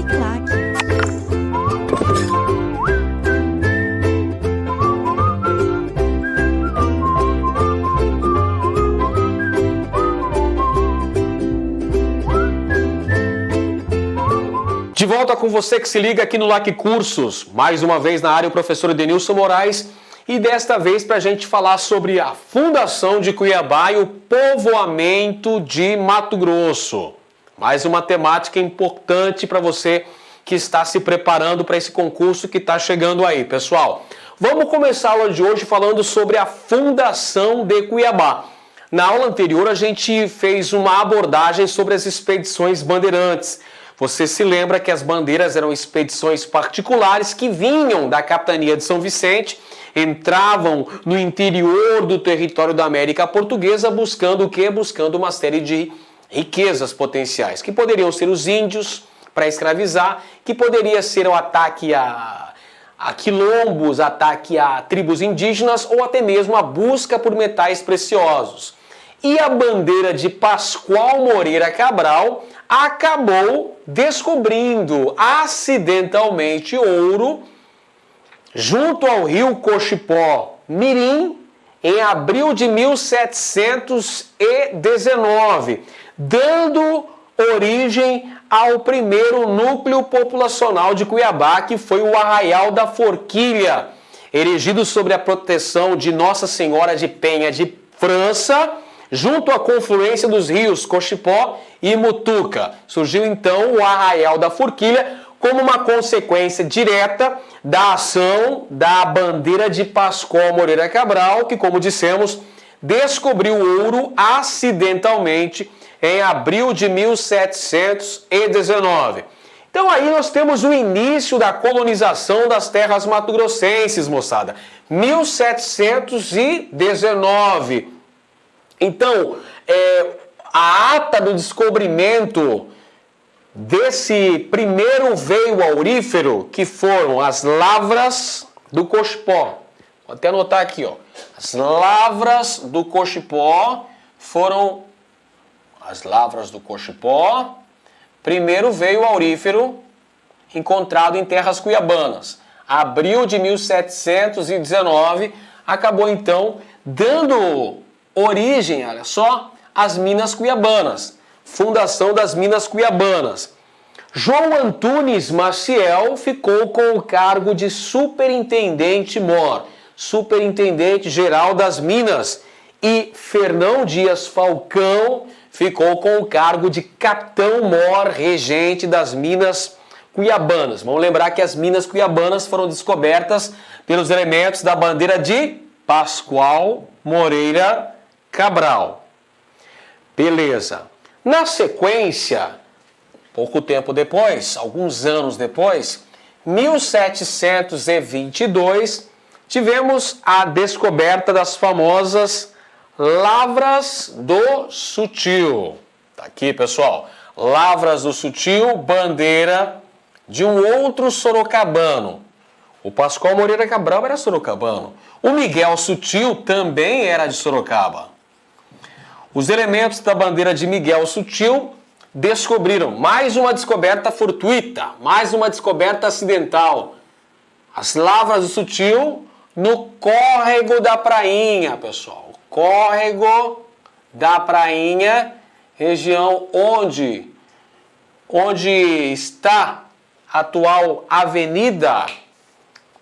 Uniclac. De volta com você que se liga aqui no LAC Cursos, mais uma vez na área o professor Edenilson Moraes, e desta vez para a gente falar sobre a fundação de Cuiabá e o povoamento de Mato Grosso. Mais uma temática importante para você que está se preparando para esse concurso que está chegando aí, pessoal. Vamos começar a aula de hoje falando sobre a fundação de Cuiabá. Na aula anterior a gente fez uma abordagem sobre as expedições bandeirantes. Você se lembra que as bandeiras eram expedições particulares que vinham da capitania de São Vicente, entravam no interior do território da América Portuguesa buscando o quê? Buscando uma série de riquezas potenciais, que poderiam ser os índios para escravizar, que poderia ser o ataque a quilombos, ataque a tribos indígenas ou até mesmo a busca por metais preciosos. E a bandeira de Pascoal Moreira Cabral acabou descobrindo acidentalmente ouro junto ao rio Cochipó Mirim em abril de 1719, dando origem ao primeiro núcleo populacional de Cuiabá, que foi o Arraial da Forquilha, erigido sob a proteção de Nossa Senhora de Penha de França, junto à confluência dos rios Cochipó e Mutuca. Surgiu então o Arraial da Forquilha como uma consequência direta da ação da bandeira de Pascoal Moreira Cabral, que, como dissemos, descobriu ouro acidentalmente em abril de 1719. Então aí nós temos o início da colonização das terras mato-grossenses, moçada. 1719. Então, a ata do descobrimento desse primeiro veio aurífero, que foram as lavras do Cochipó. Vou até anotar aqui, ó. As lavras do Cochipó foram as lavras do Cochipó. Primeiro veio aurífero encontrado em terras cuiabanas. Abril de 1719, acabou então dando origem, olha só, às Minas Cuiabanas, fundação das Minas Cuiabanas. João Antunes Maciel ficou com o cargo de superintendente-mor, superintendente geral das Minas, e Fernão Dias Falcão ficou com o cargo de capitão-mor regente das Minas Cuiabanas. Vamos lembrar que as Minas Cuiabanas foram descobertas pelos elementos da bandeira de Pascoal Moreira Cabral. Beleza. Na sequência, pouco tempo depois, alguns anos depois, 1722, tivemos a descoberta das famosas Lavras do Sutil. Tá aqui, pessoal. Lavras do Sutil, bandeira de um outro sorocabano. O Pascoal Moreira Cabral era sorocabano. O Miguel Sutil também era de Sorocaba. Os elementos da bandeira de Miguel Sutil descobriram mais uma descoberta fortuita, mais uma descoberta acidental. As Lavras do Sutil no Córrego da Prainha, pessoal. Córrego da Prainha, região onde está a atual Avenida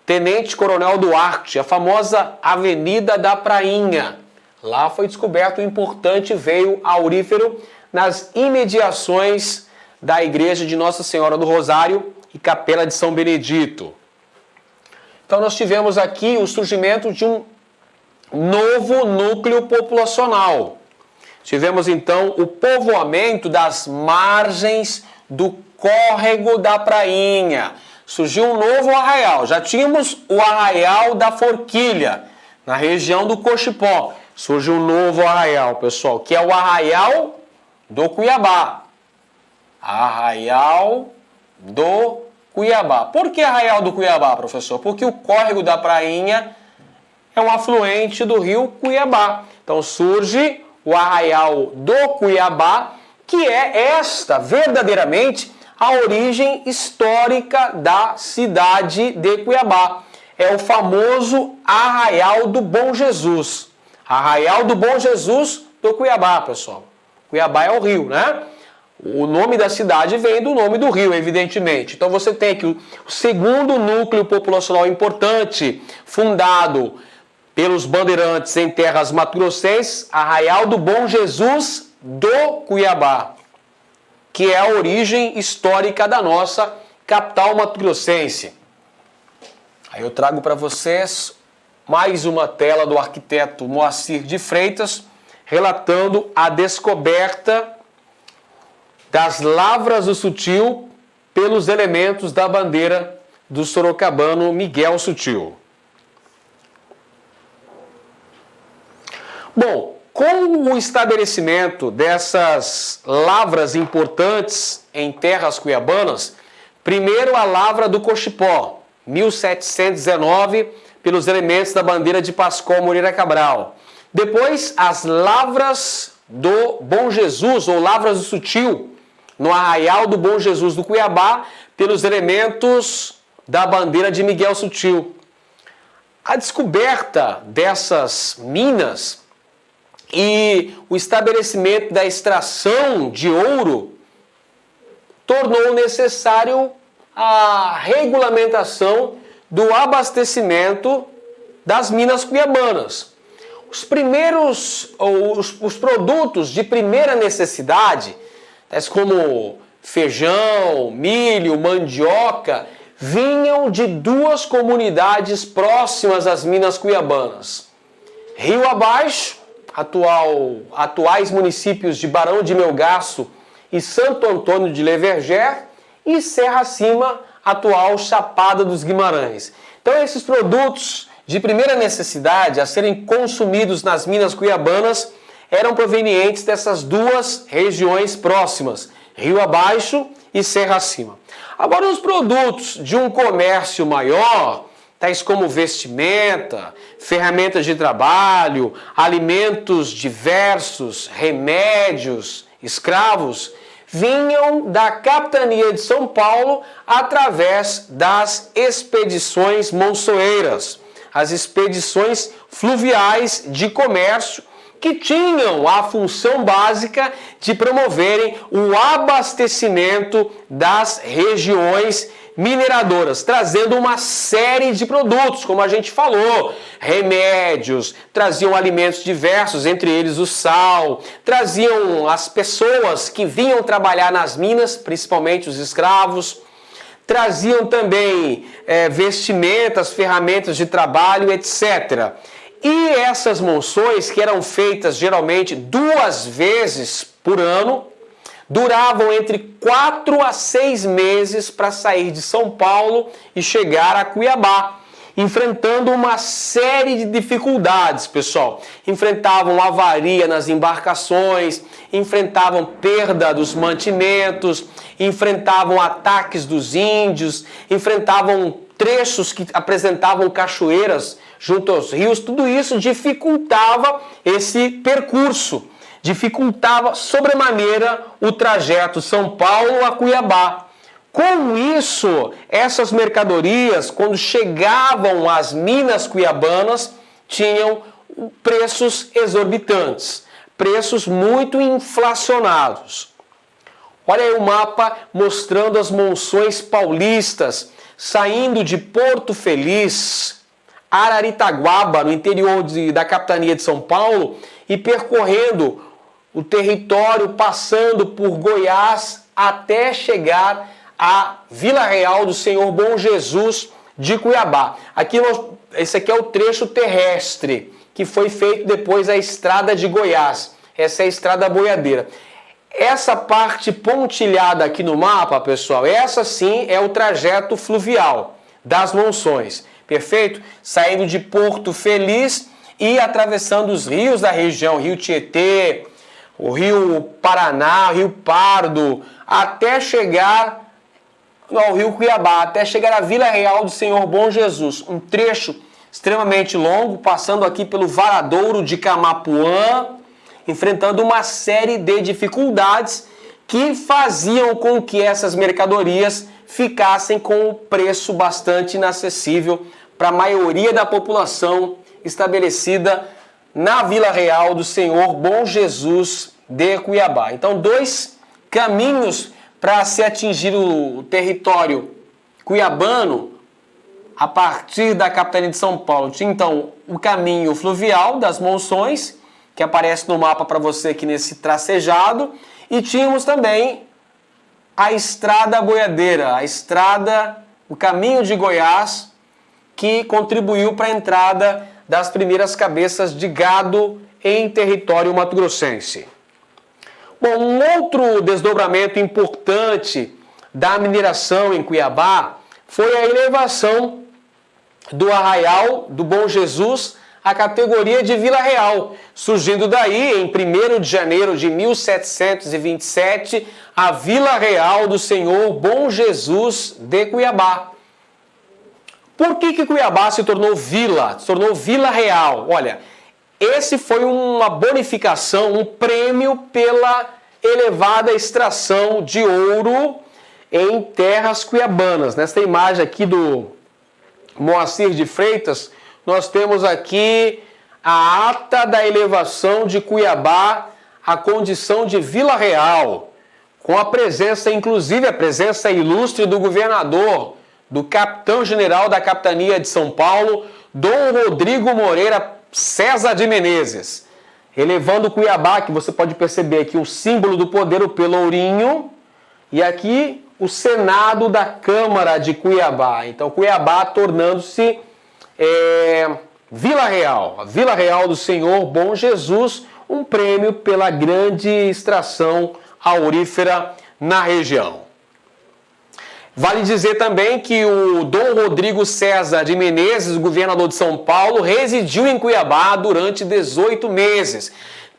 Tenente Coronel Duarte, a famosa Avenida da Prainha. Lá foi descoberto um importante veio aurífero nas imediações da igreja de Nossa Senhora do Rosário e Capela de São Benedito. Então nós tivemos aqui o surgimento de um novo núcleo populacional. Tivemos então o povoamento das margens do Córrego da Prainha. Surgiu um novo arraial. Já tínhamos o Arraial da Forquilha, na região do Cochipó. Surge um novo arraial, pessoal, que é o Arraial do Cuiabá. Arraial do Cuiabá. Por que Arraial do Cuiabá, professor? Porque o Córrego da Prainha é um afluente do rio Cuiabá. Então surge o Arraial do Cuiabá, que é verdadeiramente a origem histórica da cidade de Cuiabá. É o famoso Arraial do Bom Jesus. Arraial do Bom Jesus do Cuiabá, pessoal. Cuiabá é o rio, né? O nome da cidade vem do nome do rio, evidentemente. Então você tem aqui o segundo núcleo populacional importante, fundado pelos bandeirantes em terras mato-grossenses, Arraial do Bom Jesus do Cuiabá, que é a origem histórica da nossa capital mato-grossense. Aí eu trago para vocês mais uma tela do arquiteto Moacir de Freitas, relatando a descoberta das lavras do Sutil pelos elementos da bandeira do sorocabano Miguel Sutil. Bom, com o estabelecimento dessas lavras importantes em terras cuiabanas, primeiro a lavra do Cochipó, 1719, pelos elementos da bandeira de Pascoal Moreira Cabral. Depois, as lavras do Bom Jesus, ou lavras do Sutil, no Arraial do Bom Jesus do Cuiabá, pelos elementos da bandeira de Miguel Sutil. A descoberta dessas minas e o estabelecimento da extração de ouro tornou necessário a regulamentação do abastecimento das minas cuiabanas. Os primeiros, os produtos de primeira necessidade, tais como feijão, milho, mandioca, vinham de duas comunidades próximas às minas cuiabanas. Rio abaixo, atuais municípios de Barão de Melgaço e Santo Antônio de Leverger, e Serra Acima, atual Chapada dos Guimarães. Então esses produtos de primeira necessidade a serem consumidos nas minas cuiabanas eram provenientes dessas duas regiões próximas, Rio Abaixo e Serra Acima. Agora os produtos de um comércio maior, tais como vestimenta, ferramentas de trabalho, alimentos diversos, remédios, escravos, vinham da capitania de São Paulo através das expedições monçoeiras, as expedições fluviais de comércio, que tinham a função básica de promoverem o abastecimento das regiões mineradoras, trazendo uma série de produtos, como a gente falou, remédios, traziam alimentos diversos, entre eles o sal, traziam as pessoas que vinham trabalhar nas minas, principalmente os escravos, traziam também vestimentas, ferramentas de trabalho, etc. E essas monções, que eram feitas geralmente 2 vezes por ano, duravam entre 4 a 6 meses para sair de São Paulo e chegar a Cuiabá, enfrentando uma série de dificuldades, pessoal. Enfrentavam avaria nas embarcações, enfrentavam perda dos mantimentos, enfrentavam ataques dos índios, enfrentavam trechos que apresentavam cachoeiras junto aos rios. Tudo isso dificultava esse percurso, dificultava sobremaneira o trajeto São Paulo a Cuiabá. Com isso, essas mercadorias, quando chegavam às minas cuiabanas, tinham preços exorbitantes, preços muito inflacionados. Olha aí o mapa mostrando as monções paulistas saindo de Porto Feliz, Araritaguaba, no interior da capitania de São Paulo, e percorrendo o território, passando por Goiás, até chegar à Vila Real do Senhor Bom Jesus de Cuiabá. Esse aqui é o trecho terrestre, que foi feito depois a estrada de Goiás. Essa é a estrada boiadeira. Essa parte pontilhada aqui no mapa, pessoal, essa sim é o trajeto fluvial das monções. Perfeito? Saindo de Porto Feliz e atravessando os rios da região, Rio Tietê, o Rio Paraná, o Rio Pardo, até chegar ao Rio Cuiabá, até chegar à Vila Real do Senhor Bom Jesus. Um trecho extremamente longo, passando aqui pelo Varadouro de Camapuã, enfrentando uma série de dificuldades que faziam com que essas mercadorias ficassem com um preço bastante inacessível para a maioria da população estabelecida na Vila Real do Senhor Bom Jesus de Cuiabá. Então, dois caminhos para se atingir o território cuiabano a partir da capitania de São Paulo. Tinha, então, o caminho fluvial das Monções, que aparece no mapa para você aqui nesse tracejado, e tínhamos também a estrada boiadeira, o caminho de Goiás, que contribuiu para a entrada das primeiras cabeças de gado em território mato-grossense. Bom, um outro desdobramento importante da mineração em Cuiabá foi a elevação do Arraial do Bom Jesus à categoria de Vila Real, surgindo daí, em 1º de janeiro de 1727, a Vila Real do Senhor Bom Jesus de Cuiabá. Por que Cuiabá se tornou vila? Se tornou Vila Real? Olha, esse foi uma bonificação, um prêmio pela elevada extração de ouro em terras cuiabanas. Nesta imagem aqui do Moacir de Freitas, nós temos aqui a ata da elevação de Cuiabá à condição de Vila Real, com a presença, inclusive a presença ilustre do governador, do capitão-general da capitania de São Paulo, Dom Rodrigo Moreira César de Menezes, elevando Cuiabá, que você pode perceber aqui o símbolo do poder, o pelourinho, e aqui o Senado da Câmara de Cuiabá. Então Cuiabá tornando-se Vila Real, a Vila Real do Senhor Bom Jesus, um prêmio pela grande extração aurífera na região. Vale dizer também que o Dom Rodrigo César de Menezes, governador de São Paulo, residiu em Cuiabá durante 18 meses,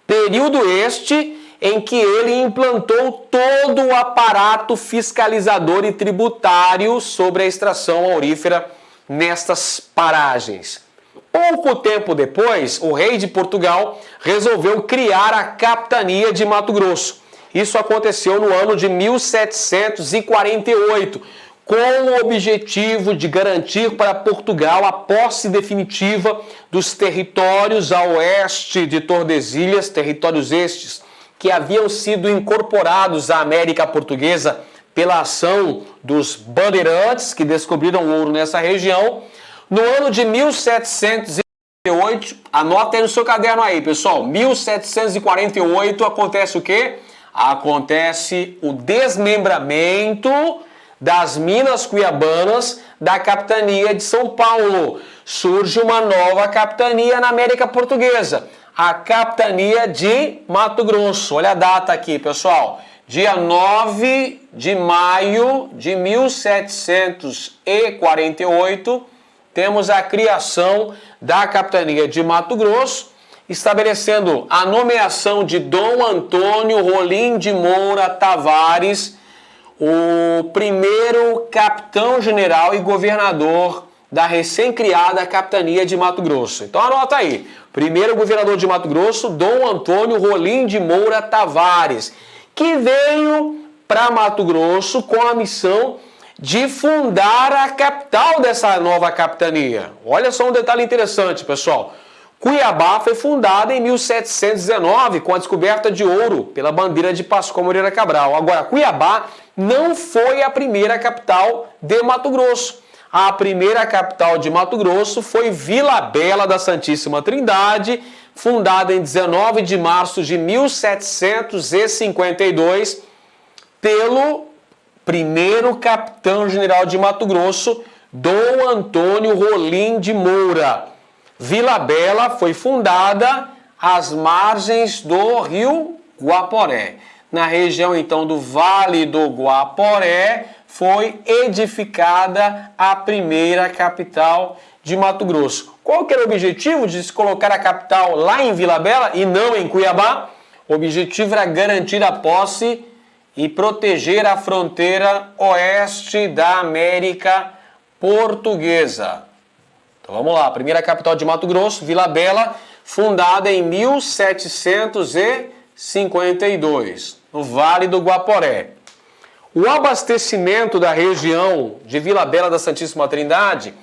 período este em que ele implantou todo o aparato fiscalizador e tributário sobre a extração aurífera nestas paragens. Pouco tempo depois, o rei de Portugal resolveu criar a capitania de Mato Grosso. Isso aconteceu no ano de 1748, com o objetivo de garantir para Portugal a posse definitiva dos territórios a oeste de Tordesilhas, territórios estes que haviam sido incorporados à América Portuguesa pela ação dos bandeirantes que descobriram ouro nessa região. No ano de 1748, anota aí no seu caderno aí, pessoal, 1748 acontece o quê? Acontece o desmembramento das Minas Cuiabanas da capitania de São Paulo. Surge uma nova capitania na América Portuguesa, a capitania de Mato Grosso. Olha a data aqui, pessoal. Dia 9 de maio de 1748, temos a criação da capitania de Mato Grosso, estabelecendo a nomeação de Dom Antônio Rolim de Moura Tavares, o primeiro capitão-general e governador da recém-criada capitania de Mato Grosso. Então anota aí, primeiro governador de Mato Grosso, Dom Antônio Rolim de Moura Tavares, que veio para Mato Grosso com a missão de fundar a capital dessa nova capitania. Olha só um detalhe interessante, pessoal. Cuiabá foi fundada em 1719 com a descoberta de ouro pela bandeira de Pascoal Moreira Cabral. Agora, Cuiabá não foi a primeira capital de Mato Grosso. A primeira capital de Mato Grosso foi Vila Bela da Santíssima Trindade, fundada em 19 de março de 1752 pelo primeiro capitão-general de Mato Grosso, Dom Antônio Rolim de Moura. Vila Bela foi fundada às margens do rio Guaporé. Na região, então, do Vale do Guaporé, foi edificada a primeira capital de Mato Grosso. Qual que era o objetivo de se colocar a capital lá em Vila Bela e não em Cuiabá? O objetivo era garantir a posse e proteger a fronteira oeste da América Portuguesa. Então vamos lá, a primeira capital de Mato Grosso, Vila Bela, fundada em 1752. no Vale do Guaporé. O abastecimento da região de Vila Bela da Santíssima Trindade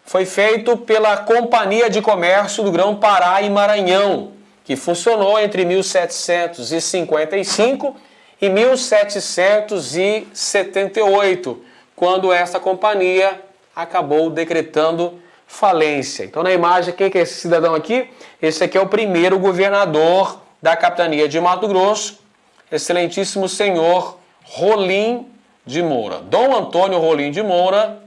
foi feito pela Companhia de Comércio do Grão-Pará e Maranhão, que funcionou entre 1755 e 1778, quando essa companhia acabou decretando falência. Então, na imagem, quem que é esse cidadão aqui? Esse aqui é o primeiro governador da capitania de Mato Grosso, excelentíssimo senhor Rolim de Moura. Dom Antônio Rolim de Moura,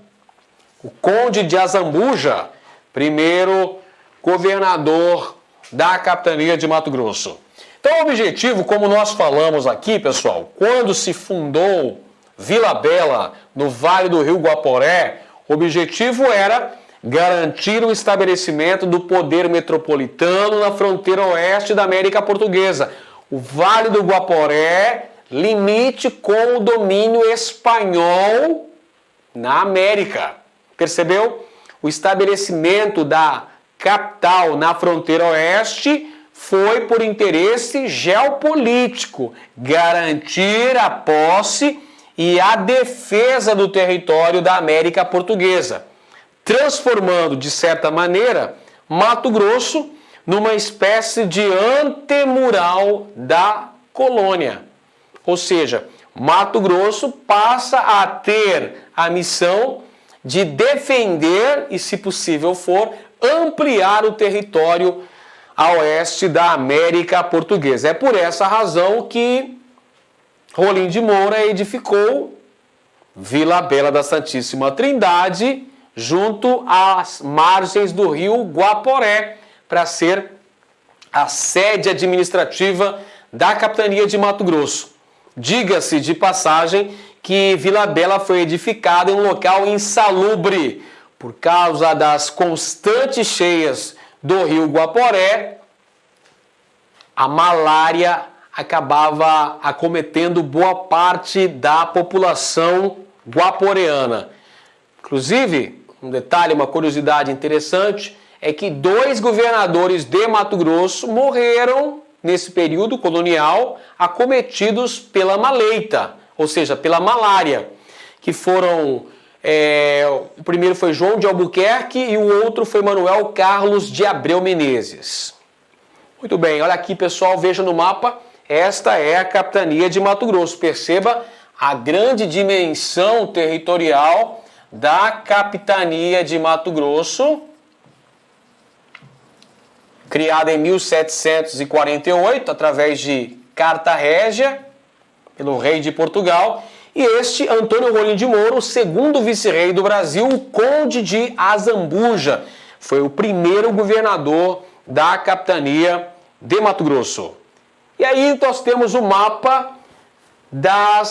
o conde de Azambuja, primeiro governador da capitania de Mato Grosso. Então, o objetivo, como nós falamos aqui, pessoal, quando se fundou Vila Bela, no Vale do Rio Guaporé, o objetivo era garantir o estabelecimento do poder metropolitano na fronteira oeste da América Portuguesa. O Vale do Guaporé, limite com o domínio espanhol na América. Percebeu? O estabelecimento da capital na fronteira oeste foi por interesse geopolítico, garantir a posse e a defesa do território da América Portuguesa, transformando, de certa maneira, Mato Grosso numa espécie de antemural da colônia. Ou seja, Mato Grosso passa a ter a missão de defender e, se possível for, ampliar o território a oeste da América Portuguesa. É por essa razão que Rolim de Moura edificou Vila Bela da Santíssima Trindade, junto às margens do rio Guaporé, para ser a sede administrativa da capitania de Mato Grosso. Diga-se de passagem que Vila Bela foi edificada em um local insalubre por causa das constantes cheias do rio Guaporé. A malária acabava acometendo boa parte da população guaporeana. Inclusive, um detalhe, uma curiosidade interessante, é que 2 governadores de Mato Grosso morreram nesse período colonial acometidos pela maleita, ou seja, pela malária, que foram... o primeiro foi João de Albuquerque e o outro foi Manuel Carlos de Abreu Menezes. Muito bem, olha aqui, pessoal, veja no mapa, esta é a capitania de Mato Grosso. Perceba a grande dimensão territorial da capitania de Mato Grosso, criada em 1748, através de Carta Régia, pelo rei de Portugal, e este Antônio Rolim de Moura, o segundo vice-rei do Brasil, o conde de Azambuja, foi o primeiro governador da capitania de Mato Grosso. E aí nós temos o mapa da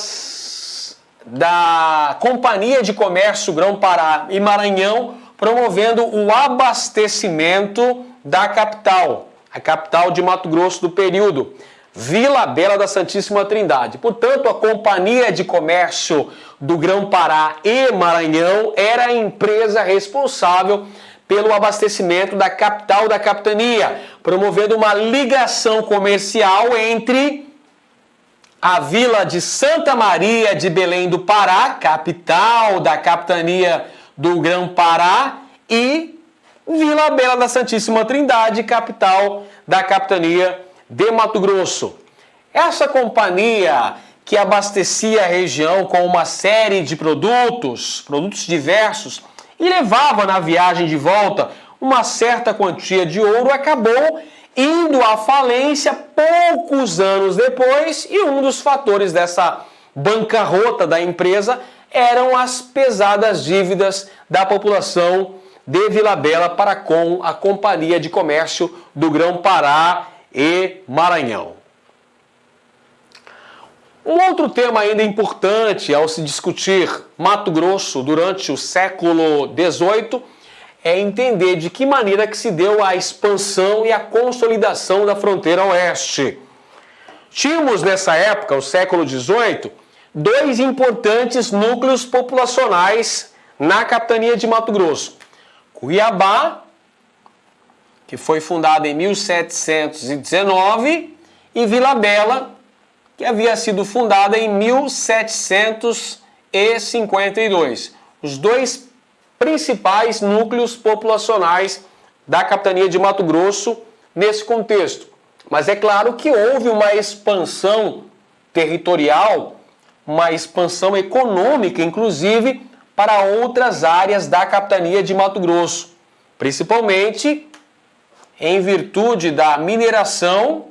Companhia de Comércio Grão-Pará e Maranhão, promovendo o abastecimento da capital, a capital de Mato Grosso do período, Vila Bela da Santíssima Trindade. Portanto, a Companhia de Comércio do Grão-Pará e Maranhão era a empresa responsável pelo abastecimento da capital da capitania, promovendo uma ligação comercial entre a vila de Santa Maria de Belém do Pará, capital da capitania do Grão-Pará, e Vila Bela da Santíssima Trindade, capital da capitania de Mato Grosso. Essa companhia que abastecia a região com uma série de produtos diversos, e levava na viagem de volta uma certa quantia de ouro, acabou indo à falência poucos anos depois, e um dos fatores dessa bancarrota da empresa eram as pesadas dívidas da população de Vila Bela para com a Companhia de Comércio do Grão-Pará e Maranhão. Um outro tema ainda importante ao se discutir Mato Grosso durante o século XVIII é entender de que maneira que se deu a expansão e a consolidação da fronteira oeste. Tínhamos nessa época, o século XVIII, 2 importantes núcleos populacionais na capitania de Mato Grosso. Cuiabá, que foi fundada em 1719, e Vila Bela, que havia sido fundada em 1752. Os dois principais núcleos populacionais da capitania de Mato Grosso nesse contexto. Mas é claro que houve uma expansão territorial, uma expansão econômica, inclusive, para outras áreas da capitania de Mato Grosso, principalmente em virtude da mineração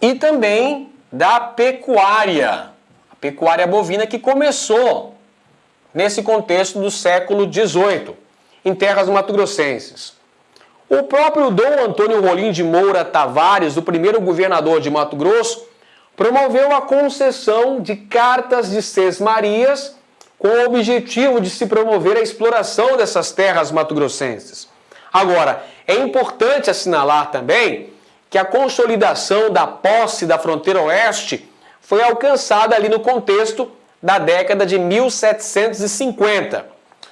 e também da pecuária, a pecuária bovina que começou nesse contexto do século XVIII, em terras mato-grossenses. O próprio Dom Antônio Rolim de Moura Tavares, o primeiro governador de Mato Grosso, promoveu a concessão de cartas de sesmarias com o objetivo de se promover a exploração dessas terras mato-grossenses. Agora, é importante assinalar também que a consolidação da posse da fronteira oeste foi alcançada ali no contexto da década de 1750.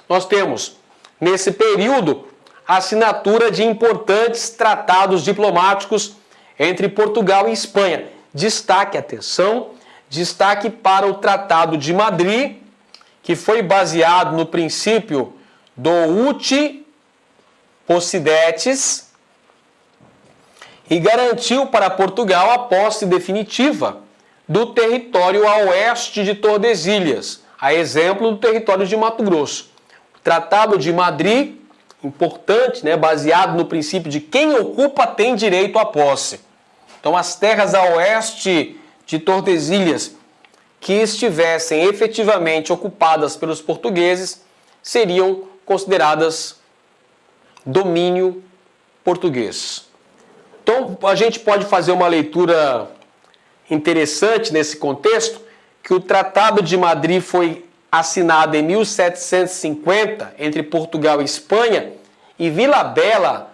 Nós temos, nesse período, a assinatura de importantes tratados diplomáticos entre Portugal e Espanha. Destaque, atenção, destaque para o Tratado de Madrid, que foi baseado no princípio do uti possidetis e garantiu para Portugal a posse definitiva do território a oeste de Tordesilhas, a exemplo do território de Mato Grosso. O Tratado de Madrid, importante, baseado no princípio de quem ocupa tem direito à posse. Então, as terras a oeste de Tordesilhas que estivessem efetivamente ocupadas pelos portugueses seriam consideradas domínio português. Então, a gente pode fazer uma leitura interessante nesse contexto, que o Tratado de Madrid foi assinado em 1750 entre Portugal e Espanha, e Vila Bela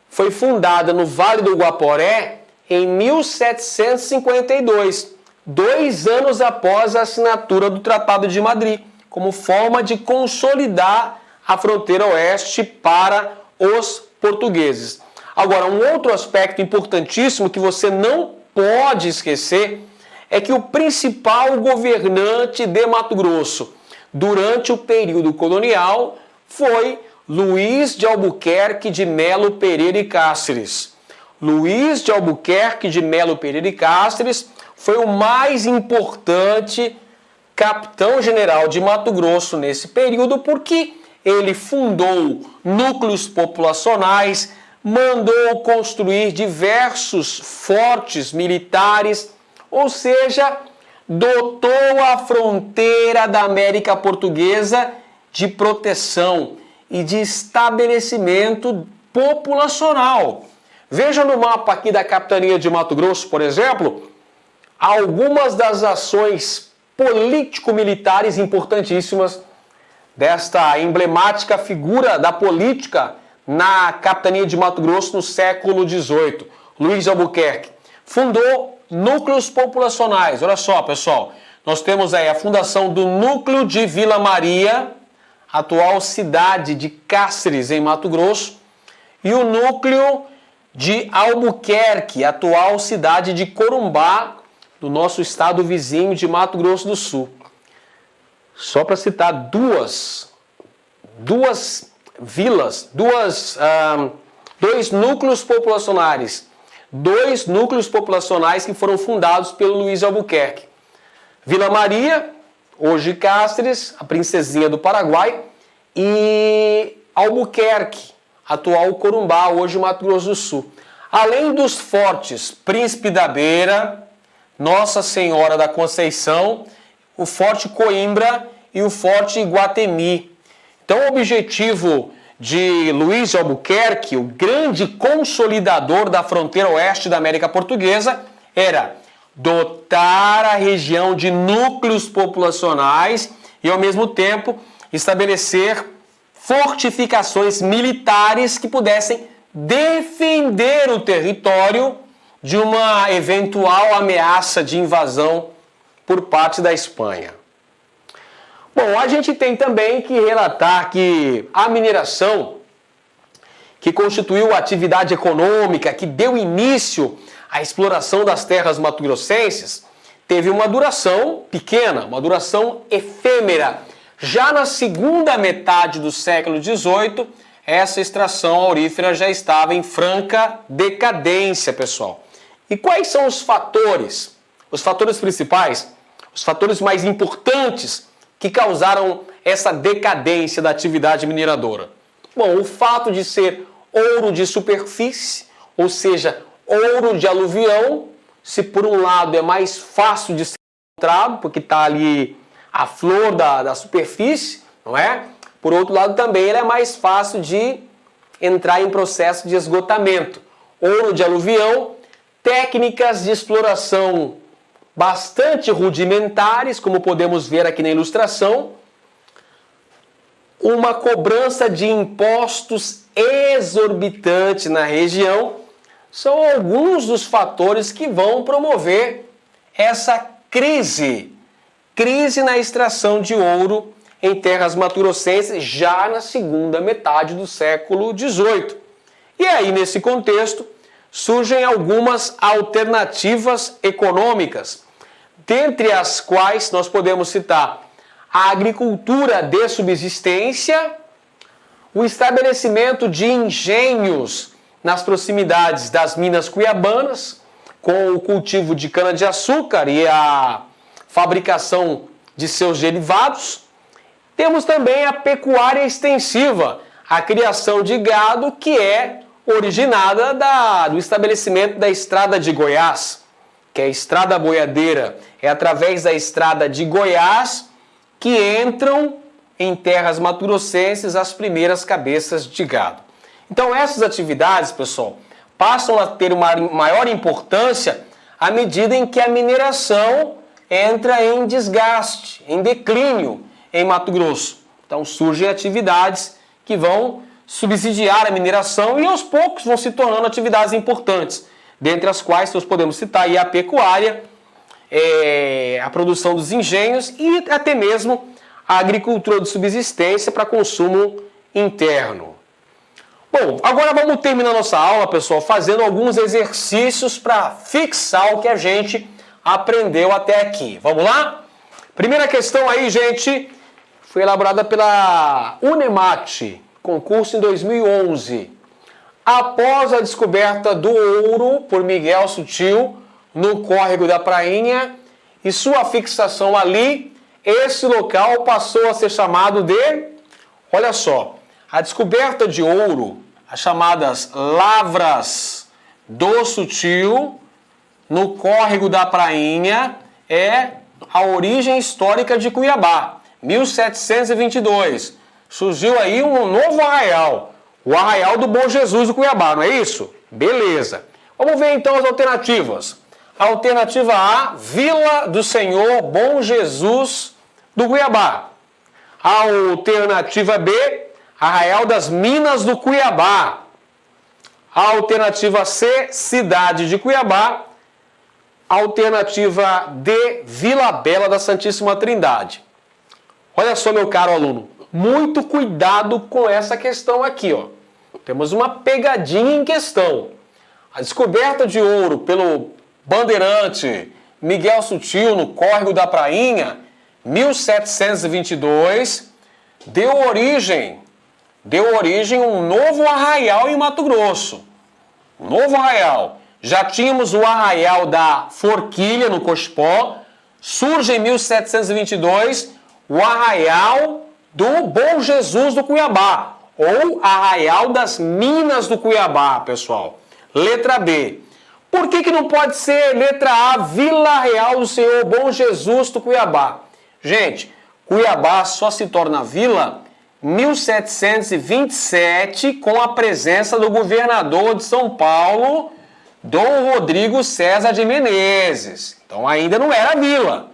foi fundada no Vale do Guaporé em 1752, 2 anos após a assinatura do Tratado de Madrid, como forma de consolidar a fronteira oeste para os portugueses. Agora, um outro aspecto importantíssimo que você não pode esquecer é que o principal governante de Mato Grosso durante o período colonial foi Luiz de Albuquerque de Melo Pereira e Cáceres. Luiz de Albuquerque de Melo Pereira e Cáceres foi o mais importante capitão-general de Mato Grosso nesse período, porque ele fundou núcleos populacionais, mandou construir diversos fortes militares, ou seja, dotou a fronteira da América Portuguesa de proteção e de estabelecimento populacional. Veja no mapa aqui da capitania de Mato Grosso, por exemplo, algumas das ações político-militares importantíssimas desta emblemática figura da política na capitania de Mato Grosso no século XVIII. Luiz de Albuquerque fundou núcleos populacionais. Olha só, pessoal, nós temos aí a fundação do núcleo de Vila Maria, atual cidade de Cáceres, em Mato Grosso, e o núcleo de Albuquerque, atual cidade de Corumbá, do nosso estado vizinho de Mato Grosso do Sul. Só para citar duas vilas, dois núcleos populacionais. 2 núcleos populacionais que foram fundados pelo Luiz Albuquerque. Vila Maria, hoje Cáceres, a princesinha do Paraguai, e Albuquerque, atual Corumbá, hoje Mato Grosso do Sul. Além dos fortes Príncipe da Beira, Nossa Senhora da Conceição, o Forte Coimbra e o Forte Iguatemi. Então, o objetivo de Luiz de Albuquerque, o grande consolidador da fronteira oeste da América Portuguesa, era dotar a região de núcleos populacionais e, ao mesmo tempo, estabelecer fortificações militares que pudessem defender o território de uma eventual ameaça de invasão por parte da Espanha. Bom, a gente tem também que relatar que a mineração, que constituiu a atividade econômica que deu início à exploração das terras mato-grossenses, teve uma duração pequena, uma duração efêmera. Já na segunda metade do século XVIII, essa extração aurífera já estava em franca decadência, pessoal. E quais são os fatores? Os fatores principais, os fatores mais importantes que causaram essa decadência da atividade mineradora? Bom, o fato de ser ouro de superfície, ou seja, ouro de aluvião, se por um lado é mais fácil de ser encontrado, porque está ali a flor da superfície, não é? Por outro lado também ele é mais fácil de entrar em processo de esgotamento. Ouro de aluvião, técnicas de exploração bastante rudimentares, como podemos ver aqui na ilustração, uma cobrança de impostos exorbitante na região, são alguns dos fatores que vão promover essa crise na extração de ouro em terras mato-grossenses já na segunda metade do século XVIII. E aí, nesse contexto, surgem algumas alternativas econômicas, dentre as quais nós podemos citar a agricultura de subsistência, o estabelecimento de engenhos nas proximidades das minas cuiabanas, com o cultivo de cana-de-açúcar e a fabricação de seus derivados. Temos também a pecuária extensiva, a criação de gado que é originada do estabelecimento da Estrada de Goiás, que é a estrada boiadeira. É através da Estrada de Goiás que entram em terras mato-grossenses as primeiras cabeças de gado. Então essas atividades, pessoal, passam a ter uma maior importância à medida em que a mineração entra em desgaste, em declínio em Mato Grosso. Então surgem atividades que vão subsidiar a mineração e aos poucos vão se tornando atividades importantes, dentre as quais nós podemos citar aí a pecuária, a produção dos engenhos e até mesmo a agricultura de subsistência para consumo interno. Bom, agora vamos terminar nossa aula, pessoal, fazendo alguns exercícios para fixar o que a gente aprendeu até aqui. Vamos lá? Primeira questão aí, gente, foi elaborada pela Unemate, concurso em 2011. Após a descoberta do ouro por Miguel Sutil no córrego da Prainha e sua fixação ali, esse local passou a ser chamado de, olha só, a descoberta de ouro, as chamadas lavras do Sutil, no córrego da Prainha, é a origem histórica de Cuiabá. 1722. Surgiu aí um novo arraial, o Arraial do Bom Jesus do Cuiabá, não é isso? Beleza. Vamos ver então as alternativas. Alternativa A, Vila do Senhor Bom Jesus do Cuiabá. Alternativa B, Arraial das Minas do Cuiabá. Alternativa C, Cidade de Cuiabá. Alternativa D, Vila Bela da Santíssima Trindade. Olha só, meu caro aluno, muito cuidado com essa questão aqui, ó. Temos uma pegadinha em questão. A descoberta de ouro pelo bandeirante Miguel Sutil no córrego da Prainha, 1722, deu origem a um novo arraial em Mato Grosso. Um novo arraial. Já tínhamos o arraial da Forquilha, no Cochipó. Surge em 1722 o arraial do Bom Jesus do Cuiabá, ou Arraial das Minas do Cuiabá, pessoal. Letra B. Por que não pode ser letra A, Vila Real do Senhor Bom Jesus do Cuiabá? Gente, Cuiabá só se torna vila em 1727, com a presença do governador de São Paulo, Dom Rodrigo César de Menezes. Então ainda não era vila,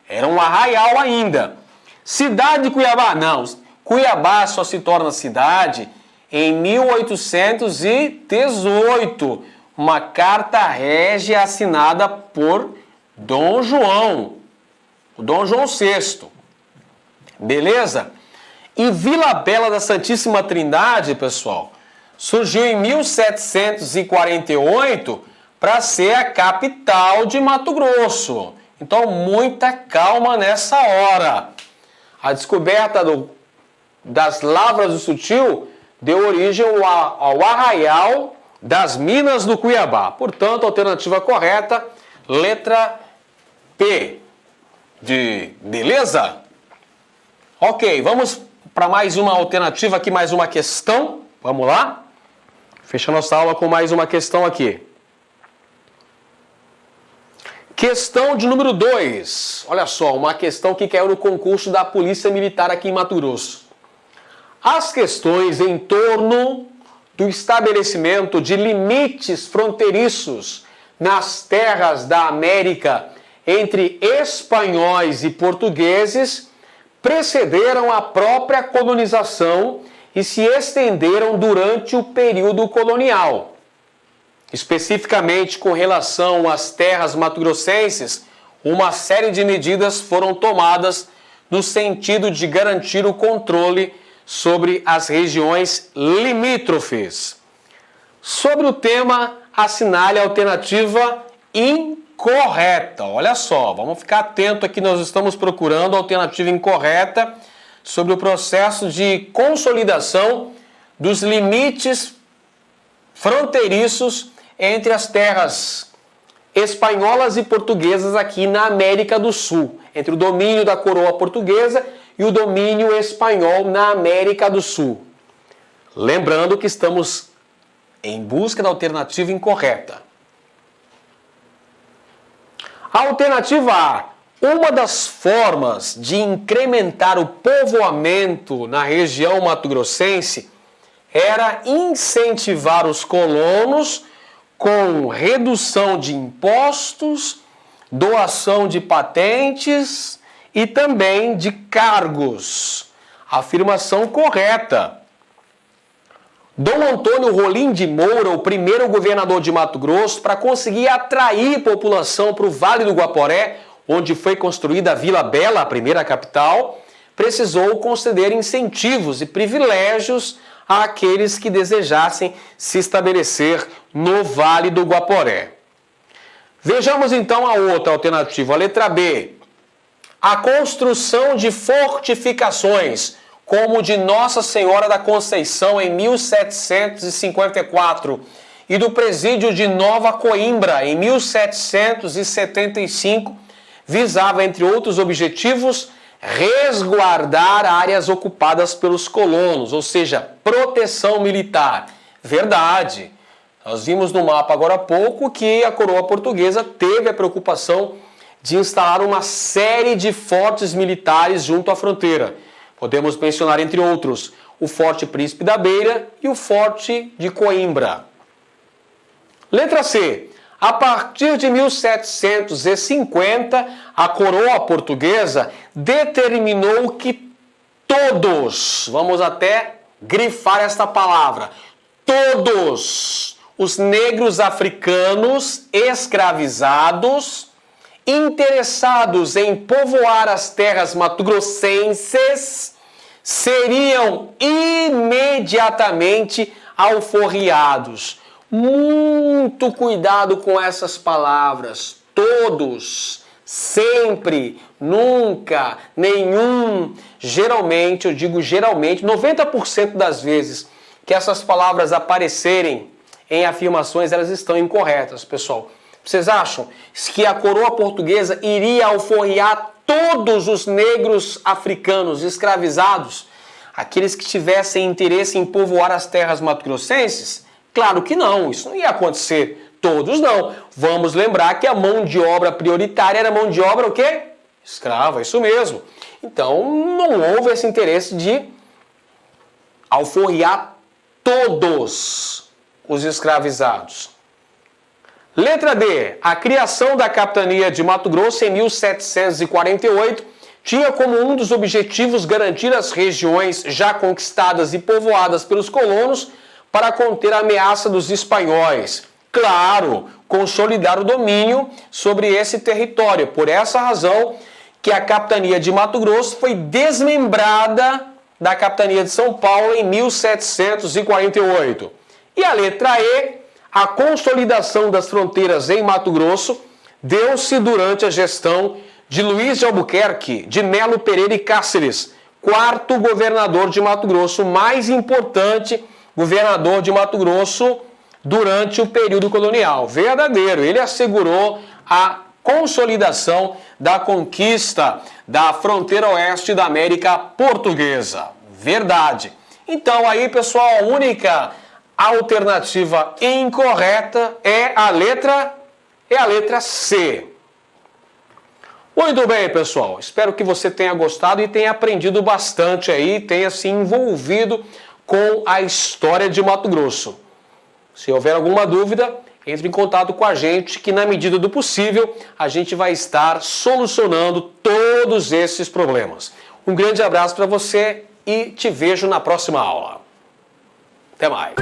era um arraial ainda. Cidade de Cuiabá? Não, Cuiabá só se torna cidade em 1818, uma carta régia assinada por Dom João, o Dom João VI. Beleza? E Vila Bela da Santíssima Trindade, pessoal, surgiu em 1748 para ser a capital de Mato Grosso. Então, muita calma nessa hora. A descoberta das lavras do Sutil deu origem ao arraial das Minas do Cuiabá. Portanto, a alternativa correta, letra P. Beleza? Ok, vamos para mais uma alternativa aqui, mais uma questão. Vamos lá? Fechando nossa aula com mais uma questão aqui. Questão de número 2. Olha só, uma questão que caiu no concurso da Polícia Militar aqui em Mato Grosso. As questões em torno do estabelecimento de limites fronteiriços nas terras da América entre espanhóis e portugueses precederam a própria colonização e se estenderam durante o período colonial. Especificamente com relação às terras mato-grossenses, uma série de medidas foram tomadas no sentido de garantir o controle sobre as regiões limítrofes. Sobre o tema, assinale a alternativa incorreta. Olha só, vamos ficar atento aqui, nós estamos procurando a alternativa incorreta sobre o processo de consolidação dos limites fronteiriços entre as terras espanholas e portuguesas aqui na América do Sul, entre o domínio da coroa portuguesa e o domínio espanhol na América do Sul. Lembrando que estamos em busca da alternativa incorreta. A alternativa A. Uma das formas de incrementar o povoamento na região mato-grossense era incentivar os colonos com redução de impostos, doação de patentes e também de cargos. Afirmação correta. Dom Antônio Rolim de Moura, o primeiro governador de Mato Grosso, para conseguir atrair população para o Vale do Guaporé, onde foi construída a Vila Bela, a primeira capital, precisou conceder incentivos e privilégios àqueles que desejassem se estabelecer no Vale do Guaporé. Vejamos então a outra alternativa, a letra B. A construção de fortificações, como de Nossa Senhora da Conceição em 1754 e do Presídio de Nova Coimbra em 1775, visava, entre outros objetivos, resguardar áreas ocupadas pelos colonos, ou seja, proteção militar. Verdade. Nós vimos no mapa agora há pouco que a coroa portuguesa teve a preocupação de instalar uma série de fortes militares junto à fronteira. Podemos mencionar, entre outros, o Forte Príncipe da Beira e o Forte de Coimbra. Letra C. A partir de 1750, a coroa portuguesa determinou que todos, vamos até grifar esta palavra, todos os negros africanos escravizados interessados em povoar as terras mato-grossenses seriam imediatamente alforriados. Muito cuidado com essas palavras. Todos, sempre, nunca, nenhum. Geralmente, eu digo geralmente, 90% das vezes que essas palavras aparecerem em afirmações, elas estão incorretas, pessoal. Vocês acham que a coroa portuguesa iria alforriar todos os negros africanos escravizados, aqueles que tivessem interesse em povoar as terras mato-grossenses? Claro que não, isso não ia acontecer. Todos não. Vamos lembrar que a mão de obra prioritária era mão de obra o quê? Escrava, isso mesmo. Então não houve esse interesse de alforriar todos os escravizados. Letra D. A criação da capitania de Mato Grosso em 1748 tinha como um dos objetivos garantir as regiões já conquistadas e povoadas pelos colonos para conter a ameaça dos espanhóis. Claro, consolidar o domínio sobre esse território. Por essa razão que a capitania de Mato Grosso foi desmembrada da capitania de São Paulo em 1748. E a letra E, a consolidação das fronteiras em Mato Grosso, deu-se durante a gestão de Luiz de Albuquerque, de Melo Pereira e Cáceres, quarto governador de Mato Grosso, mais importante governador de Mato Grosso durante o período colonial. Verdadeiro, ele assegurou a consolidação da conquista da fronteira oeste da América Portuguesa. Verdade. Então aí, pessoal, a única alternativa incorreta é a letra C. Muito bem, pessoal. Espero que você tenha gostado e tenha aprendido bastante aí, tenha se envolvido com a história de Mato Grosso. Se houver alguma dúvida, entre em contato com a gente, que na medida do possível a gente vai estar solucionando todos esses problemas. Um grande abraço para você e te vejo na próxima aula. Até mais.